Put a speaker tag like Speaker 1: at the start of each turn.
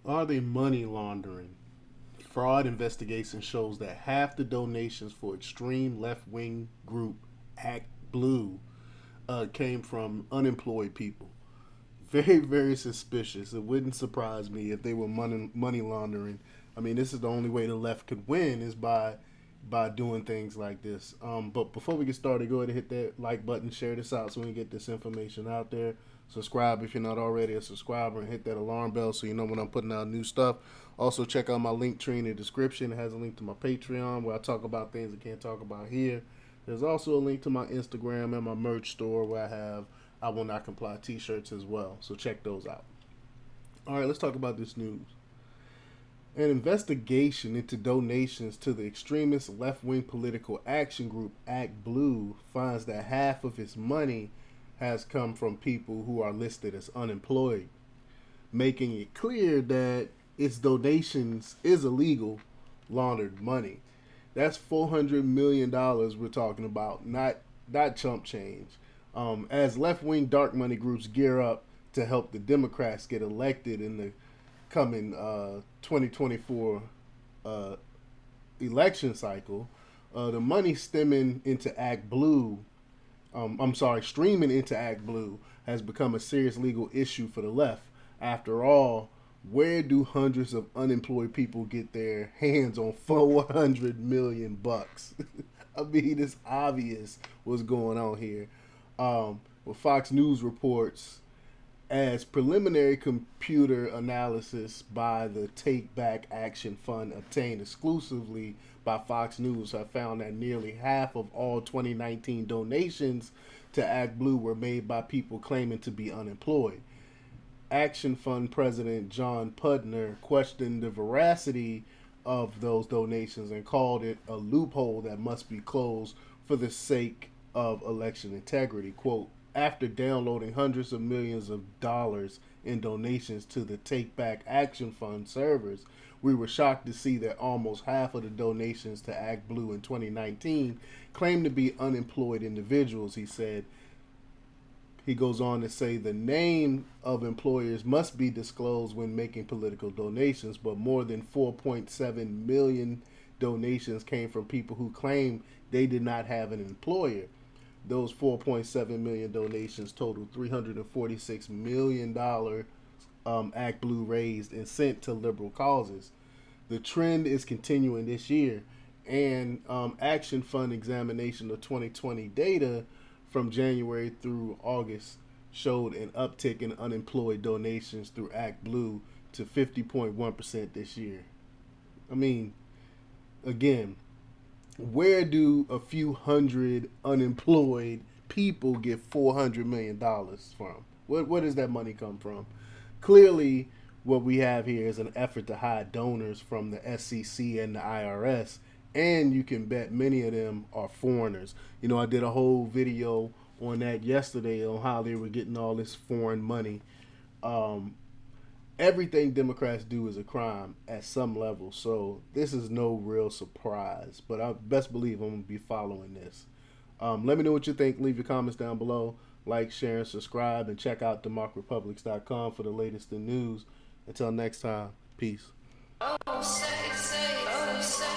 Speaker 1: Are they money laundering? Fraud investigation shows that half the donations for extreme left wing group ActBlue came from unemployed people. Very, very suspicious. It wouldn't surprise me if they were money laundering. I mean, this is the only way the left could win is by doing things like this. But before we get started, go ahead and hit that like button, share this out so we can get this information out there. Subscribe if you're not already a subscriber, and hit that alarm bell so you know when I'm putting out new stuff. Also, check out my link tree in the description. It has a link to my Patreon where I talk about things I can't talk about here. There's also a link to my Instagram and my merch store where I have I Will Not Comply t-shirts as well. So check those out. All right, let's talk about this news. An investigation into donations to the extremist left wing political action group ActBlue finds that half of its money has come from people who are listed as unemployed, making it clear that its donations is illegal, laundered money. That's $400 million we're talking about, not chump change. As left wing dark money groups gear up to help the Democrats get elected in the coming 2024 uh, election cycle, the money stemming into Act Blue, streaming into Act Blue has become a serious legal issue for the left. After all, where do hundreds of unemployed people get their hands on 400 million bucks? I mean, it's obvious what's going on here. Well, Fox News reports as preliminary computer analysis by the Take Back Action Fund obtained exclusively by Fox News have found that nearly half of all 2019 donations to ActBlue were made by people claiming to be unemployed. Action Fund President John Putner questioned the veracity of those donations and called it a loophole that must be closed for the sake of election integrity. Quote, after downloading hundreds of millions of dollars in donations to the Take Back Action Fund servers, we were shocked to see that almost half of the donations to ActBlue in 2019 claimed to be unemployed individuals, he said. He goes on to say the name of employers must be disclosed when making political donations, but more than 4.7 million donations came from people who claim they did not have an employer. Those 4.7 million donations totaled $346 million ActBlue raised and sent to liberal causes. The trend is continuing this year, and Action Fund examination of 2020 data from January through August showed an uptick in unemployed donations through ActBlue to 50.1% this year. I mean, again, where do a few hundred unemployed people get $400 million from? Where does that money come from? Clearly, what we have here is an effort to hide donors from the SEC and the IRS, and you can bet many of them are foreigners. You know, I did a whole video on that yesterday on how they were getting all this foreign money. Um, Everything Democrats do is a crime at some level, so this is no real surprise. But I best believe I'm gonna be following this. Let me know what you think. Leave your comments down below. Like, share, and subscribe, and check out democrepublics.com for the latest in news. Until next time, peace. Oh, say, oh, say.